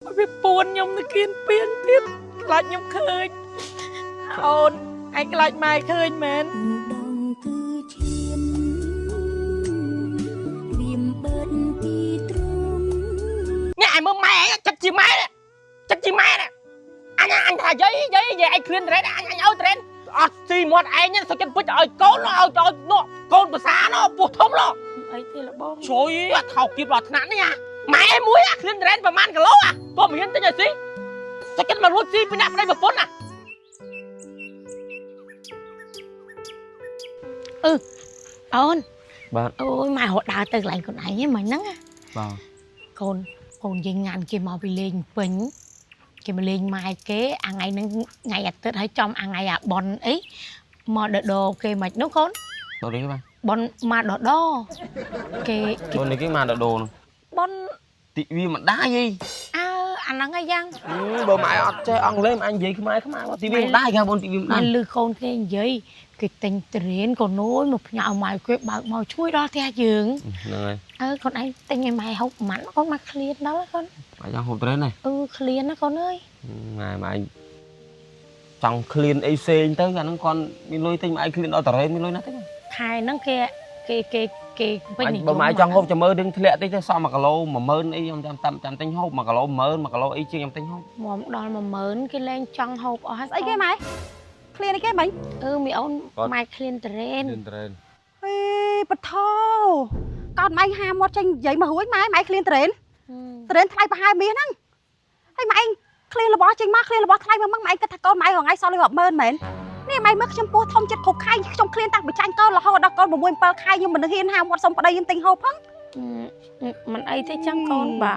វាពួនខ្ញុំទៅគៀនពៀងទៀតខ្លាចខ្ញុំឃើញអូនឯងខ្លាចម៉ែឃើញមែនដងគឺឈាមក្លៀមបឺតពីទ្រង់ញ៉ាំមើលម៉ែចិត្តជាម៉ែចិត្តជាម៉ែអញថាយាយឯងឃ្លានត្រេនអញឲ្យត្រេនអត់ស៊ីមាត់ឯងសុខចិត្តពុជឲ្យកូនឲ្យកូនភាសាណោពោះធំណោអីទេលបងជួយថោកគៀបដល់ថ្នាក់នេះម៉ែមួយឃ្លានត្រេនប្រហែលគីឡូទោះមិនហ៊ានទិញឲ្យស៊ីសុខចិត្តមកលួចស៊ីពីអ្នកប្តីប្រពន្ធអូនបាទអូយម៉ែរត់ដើរទៅកន្លែងខ្លួនឯងហ្នឹងមិញហ្នឹងបាទកូនយើងញ៉ាំគេមកពីលេងពេញគេមកលេងម៉ែគេអាថ្ងៃហ្នឹងថ្ងៃអាទិត្យហើយចំអាថ្ងៃអាបនអីមកដដគេមិននោះកូនបននេះបាទបនមកដគេបននេះគេមកដនោះបនតិវាមិនដែរអីអាហ្នឹងអីយ៉ាងបើម៉ែអត់ចេះអង់គ្លេសម៉ែនិយាយខ្មែរតិវាមិនដែរគេបនតិវាមិនដែរលឺកូនគេនិយាយគេទិញត្រេនកូននួយមកផ្ញើម៉ែគេបើកមកជួយដល់ផ្ទះយើងហ្នឹងហើយកូនឯងទិញឲ្យម៉ែហូបប្រហែលកូនមកឃ្លានដល់កូនម៉ែចង់ហូបត្រេនហ្នឹងឃ្លានណាកូនអើយម៉ែចង់ឃ្លានអីផ្សេងទៅអាហ្នឹងគាត់មានលុយទិញម៉ែឃ្លានដល់ត្រេនមានលុយណាស់ទេខែហ្នឹងគេពេញនេះបើម៉ែចង់ហូបចាំមើលនឹងធ្លាក់តិចទៅសល់1គីឡូ10000អីខ្ញុំចាំទិញហូប1គីឡូ10000 1គីឡូអីជាងខ្ញុំទិញហូបមកដល់10000គេលែងចង់ហូបអស់ហើយស្អីគេម៉ែឃ្លានអីគេមិញមីអូនម៉ែឃ្លានត្រេនហេបថោកោតម៉ែហាមាត់ចេញនិយាយមករួចម៉ែឃ្លានត្រេនថ្លៃប្រហែលមាសហ្នឹងហើយម៉ែឃ្លានរបស់ចេញមកឃ្លានរបស់ថ្លៃមកម៉ែគិតថាកូនម៉ែរងថ្ងៃសល់លុយ100,000មែននេះម៉ែមើលខ្ញុំពោះធំចិត្តគ្រប់ខែខ្ញុំឃ្លានតាំងពីចាញ់កូនរហូតដល់កូន6 7ខែខ្ញុំមិនហ៊ានហាមាត់សុំប្តីខ្ញុំទិញហូបផងមិនអីទេចឹងកូនបើ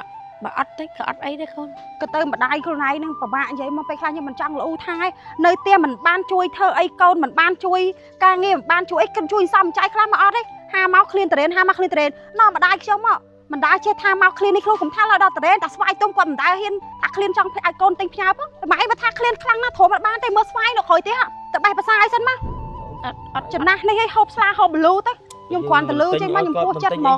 អត់តិចក៏អត់អីដែរកូនក៏ទៅម្ដាយខ្លួនឯងនឹងពិបាកនិយាយមកពេលខ្លះខ្ញុំមិនចង់លូថែនៅផ្ទះមិនបានជួយធ្វើអីកូនមិនបានជួយការងារមិនបានជួយអីគិតជួយសំចៃខ្លះមកអត់ទេហាមកឃ្លានត្រេនណោះម្ដាយខ្ញុំមកមិនដាចេះថាមកឃ្លាននេះខ្លួនកំថាដល់ត្រេនតែស្វាយទុំគាត់មិនដាហ៊ានថាឃ្លានចង់ឲ្យកូនទិញផ្ញើផងម៉ែមកថាឃ្លានខ្លាំងណាស់ធំអត់បានទេមើលស្វាយនៅក្រោយទេទៅបេះភាសាឲ្យសិនមកអត់ចំណាស់នេះឲ្យហូបស្លាហូបបលូទៅខ្ញុំគ្រាន់តែលឺចេញមកខ្ញុំពោះចិត្តហ្មង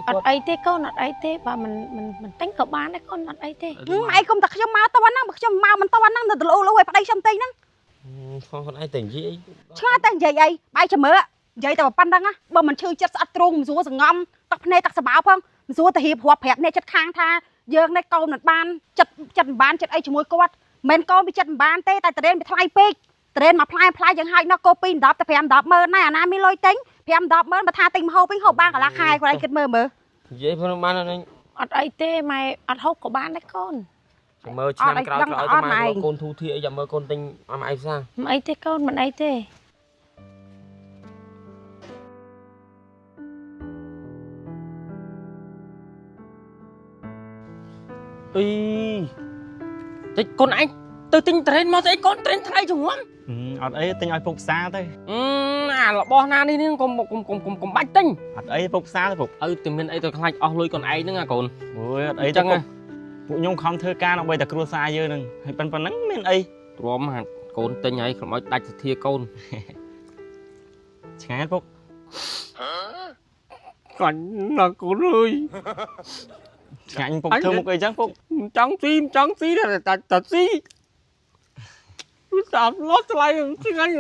អត់អីទេកូនអត់អីទេបើមិនទិញក៏បានដែរកូនអត់អីទេម៉ែគុំតែខ្ញុំមកតហ្នឹងបើខ្ញុំមកមិនតហ្នឹងទៅលូឲ្យប្តីខ្ញុំទិញហ្នឹងខ្លួនឯងតែនិយាយអីឆ្ងាយតែនិយាយអីបាយចាំមើលនិយាយតែប៉ុណ្្នឹងណាបើមិនឈឺចិត្តស្អិតទ្រូងមិនស្រួលសងំទឹកភ្នែកទឹកសបោផងមិនស្រួលទៅរៀបរាប់ប្រាប់អ្នកចិត្តខាងថាយើងនេះកូនមិនបានចិត្តមិនបានចិត្តអីជាមួយគាត់មិនកូនវាចិត្តមិនបានទេតែត្រេនវាថ្លៃពេកត្រេនមកផ្លែយ៉ាងហើយនោះកូ2 10ទៅ5 10ម៉ឺនណាអាណាមានលុយទិញ5 10ម៉ឺនបើថាទិញមកហូបវិញហូបបានកន្លះខែគាត់ឯងគិតមើលនិយាយផងបានអត់អីទេម៉ែអត់ហូបក៏បានដែរកូនចាំមើលឆ្នាំក្រោយទៅម៉ែកូនធូធាអីចាំមើលកូនទិញម៉ែផ្សារមិនអីទេកូនមិនអីទេអីតិចកូនឯងទៅទិញត្រេនមកស្អីកូនត្រេនថ្លៃជាងងំអត់អីទិញឲ្យពុកផ្សារទៅអារបស់ណានេះកុំបាច់ទិញអត់អីពុកផ្សារទៅពុកឪតែមានអីទៅខ្លាចអស់លុយកូនឯងហ្នឹងអាកូនអូយអត់អីចឹងពួកខ្ញុំខំធ្វើការដើម្បីតែគ្រួសារយើងហ្នឹងហើយប៉ុណ្ណឹងមានអីទ្រាំកូនទិញឲ្យកុំឲ្យដាច់សទ្ធាកូនឆ្ងាយពុកកាញ់ណាកូនអើយឆ្ងាញ់ពុកធ្វើមុខអីចឹងពុកមិនចង់ស៊ីតែស៊ីតាមលោះថ្លៃឆ្ងាញ់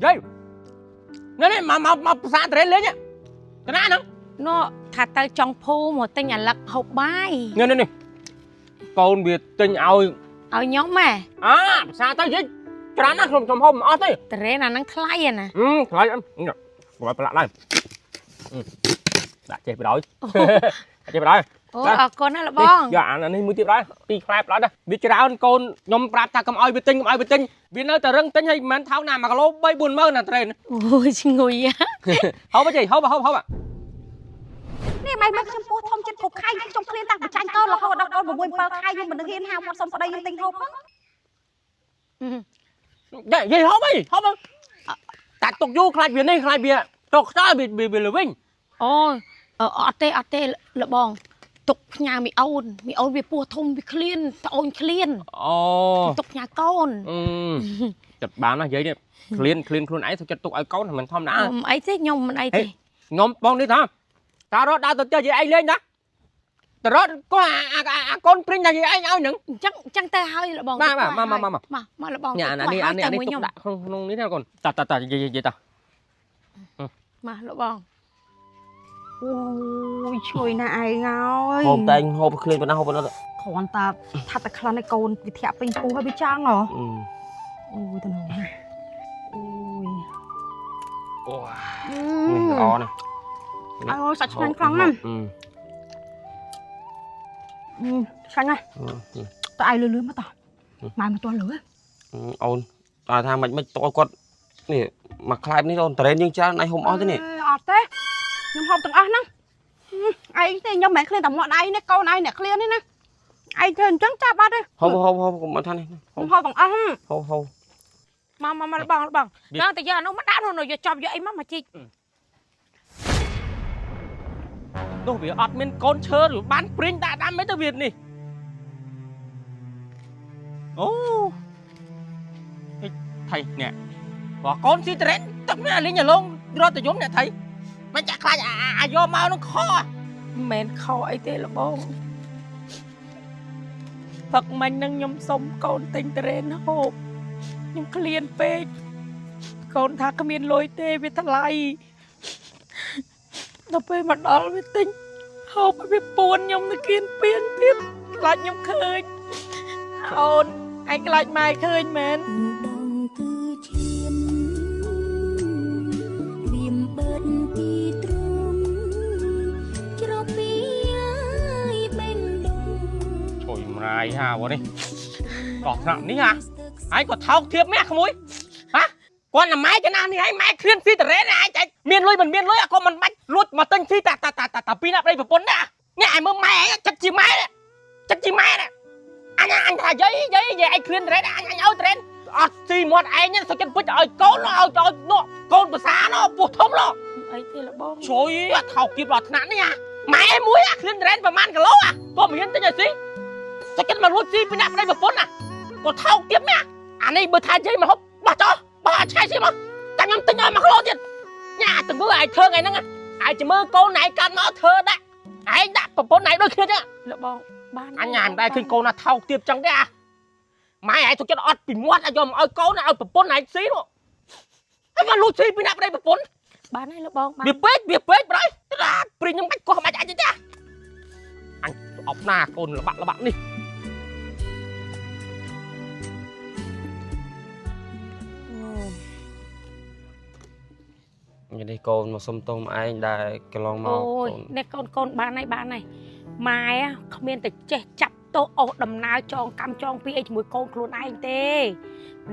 យាយនេះមកភាសាត្រេនលេងកណាហ្នឹងនោះថាទៅចង់ភូមកទិញអាលឹកហូបបាយនេះកូនវាទិញឲ្យខ្ញុំម៉ែភាសាទៅយាយច្រើនណាស់ខ្ញុំហូបមិនអស់ទេត្រេនអាហ្នឹងថ្លៃណាថ្លៃប្រឡាក់ដែរដាក់ចេះបដ ாய் ចេះបដ ாய் អូអរគុណណាលោកបងយកអានេះមួយទៀតដែរ2ខ្លែបដែរវាច្រើនកូនខ្ញុំប្រាប់ថាកុំឲ្យវាទិញវានៅតែរឹងទិញហើយមិនថោកណា1គីឡូ3 4ម៉ឺនណាត្រេនអូយឈ្ងុយហូបចេះហូបនេះម៉ែមកខ្ញុំពោះធំចិត្តគ្រប់ខែខ្ញុំឃ្លានតាំងពីចាញ់កូនរហូតដល់កូន6 7ខែខ្ញុំមិនហ៊ានហាមាត់សុំប្តីខ្ញុំទិញហូបផងយាយហូបតាទុកយូរខ្លាចវានេះខ្លាចវាតកខ្សោយវាលើវិញអូអត់ទេលបង tục nhà mì ôn về pua thùng về clean ôn clean tục nhà con chật bán là giấy đi clean luôn ấy thôi chật tục ai con mình thom đã ấy thế nhom mình ấy thế ngom bong đi thom ta đó đã tự chơi gì anh lên đó ta đó có con prin là gì anh ao những chẳng ta hơi là bong mà là bong nhà anh đi tục đã không ní nào còn ta gì ta mà là bong ôi trời này ngồi hôm tay hôm clean bên nào hôm bên đó còn ta thật là khăn này con bị thẹo bên phu hay bị trang hả ôi tao nói này ôi o này ôi sạch xanh khăn lắm xanh này tao ai lừa mà tao mày mà tao lừa ôn ta tham mình tôi quật nè mà khai ní ôn tren nhưng cha này hôm o thế nè thế nhưng hôm từng ăn nè ai thế nhưng mẹ lên tầm mọi ai nè câu này nè clear nè ai chơi trắng cha ba đây hôm mà than này hôm từng ăn hôm mà là bong đó tại giờ nó mất đá rồi giờ chọc giờ em mà chi đâu bị admin con chơi rồi bán print đã đam mấy tờ Việt nè thầy nè và con si tren tập nhà lên nhà luôn rồi từ giống nè thầy mày chắc là do mau nó khó mẹ khó ấy thế là bong Phật mình nâng nhom sống con tình tren hộp nhưng clean pe con thà cái miền lôi tê với thà lại nó pe mặt đó với tinh hộp với buồn nhom nó kiên piên tiếp lại nhom khơi ôn anh lại mai khơi mến đồng tư chiêm viêm bớt pi trôm cho pi bên đông trời mày ha bọn đi đọt nặng đi ha ai có thao thiệp mẹ không ấy hả con là máy cái nào thì ai máy khuyên phi tờ rẽ này ai chạy miền lôi à con mình bách lút mà tên phi ta pin up đây phải bốn đã nghe ai mơ mày chặt chi máy đấy anh thà giấy về ai khuyên rẽ anh ơi tren xì một anh nhá sao chân bứt ơi con nó con của xa nó buộc thông nó ấy thế là bom trời ơi thao kịp đọt nặng đấy nha mẹ muối à khuyên rẽ và man cả lố à con mình yên tới nhà xí sao chân mà lút xì pin up đây phải bốn à còn thao tiếp mẹ anh ấy bữa thay giấy mà hốc bà chạy gì mà chẳng nhầm tính ơi mà không lo tiền nhà từng bữa ai thơ ngày nắng ai chỉ mơ cô này can nó thơ đã ai đã bốn này đôi khi chứ là bom anh nhà đây khi cô là thao tiếp chẳng đấy à mai ai thuộc cho nó ọt bị mót ai dòm ơi cô này bốn này xí luôn anh mà lút xí bị nạp đây bốn bán này là bom việc bếp đấy tức là pin nhưng bách cô mà chạy chứ cha anh ọc na côn là bạn đi như đây con mà xông tôm ai đại cái lon màu ôi nè con bán này mai á không biết từ chập tô ổ đầm nào tròn cam tròn pi mùi con luôn anh tê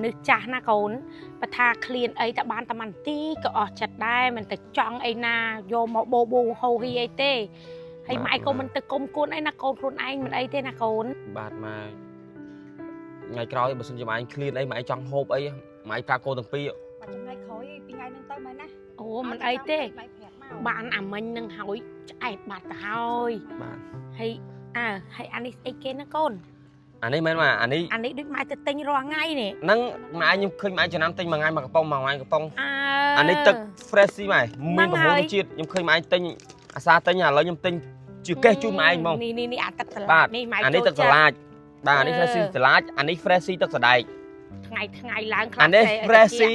นึกจ้านะคนประทาเคลียนไอ้ตะบานตะมันตีก็ออกจัดได้มันแต่จ้องไอ้นาโยมโบบูโฮฮีไอ้เต้ให้ไม้ก็มันตะกลมก้นไอ้นะคนคนไอ้มันไอ้เต้นะคนบาดมาไงกรอยบางส่วนจะไม้เคลียนไอ้ไม้จังโฮบไอ้ไม้ปลาโกตั้งปีmà trong này khóiปีไงนึงเต้ไหมนะ โอ้มันไอ้เต้บ้านมันนึงหอยไอ้บาดหอยให้อันนี้ไอ้เกนนะคนอันนี้มันว่าอันนี้ด้วยไม้จะติงรอไงเนี่ยนั่งไม้ยังเคยไม้จะน้ำติงมาไงมากระป๋องมาไงกระป๋องอันนี้ตึกเฟรชซี่ไหมมีประมูลจีดยังเคยไม้ติงอาซาติงอย่างเรายังติงจืดแก่จุ่มไม้มองนี่อันตึกสลัดนี่ไม้อันนี้ตึกสลัดบ้าอันนี้เฟรชซี่สลัดอันนี้เฟรชซี่ตึกสลัดไงล้างคลาสอันนี้เฟรชซี่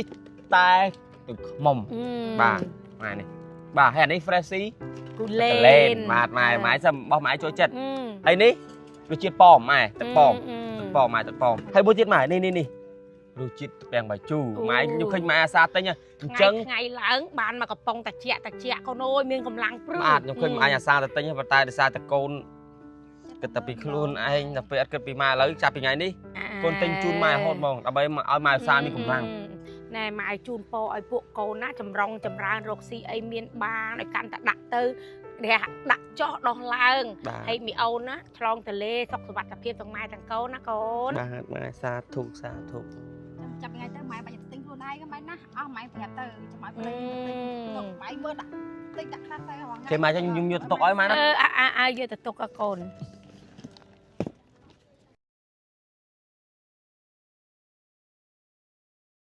ตายตึกมอมบ้าไม้นี่บ้าให้อันนี้เฟรชซี่กูเล่นมาไม้ซ้ำบ่ไม้โจจัดไอ้นี่ดูจีดปอมไม้ตึกปอมไม้ตึกปอมให้บูจีดไม้นี่ดูจีดแปลงใบจูไม้ยังเคยมาอาซาติงเนี่ยจังไงล้างบ้านมากระป๋องตะเจียเขาโน้ยมีกำลังปลื้มบ้านยังเคยมาอาซาติงเนี่ยตายแต่ซาตะโกนก็แต่ปีครูนไอ้นับไปอัดกันปีมาแล้วจะเป็นไงนี่คนติงจูนไม้โหดมองเอาไปเอาไม้ซามีกำลังนายไม้จูนโปไอ้พวกโกน่าจำรางรกซีไอเมียนบางในการตะดักเตอเดี๋ยวดักเจาะดองล่างให้มีเอานะคลองทะเลสกสวัสดิ์ตะเพียบตรงไม้ทางเก้านะคนบ้านไม้ซาถูกจับไงเต้ไม้ไปจะติ้งคนไอ้ก็ไม้นะเอาไม้แผลเตอจะไม้ไปไม้เมื่อ តិចដាក់ខ្លះទៅហង គេមកcho nhung nhung tộc ấy mà អឺ nó អាយកទៅទុកឲ្យកូន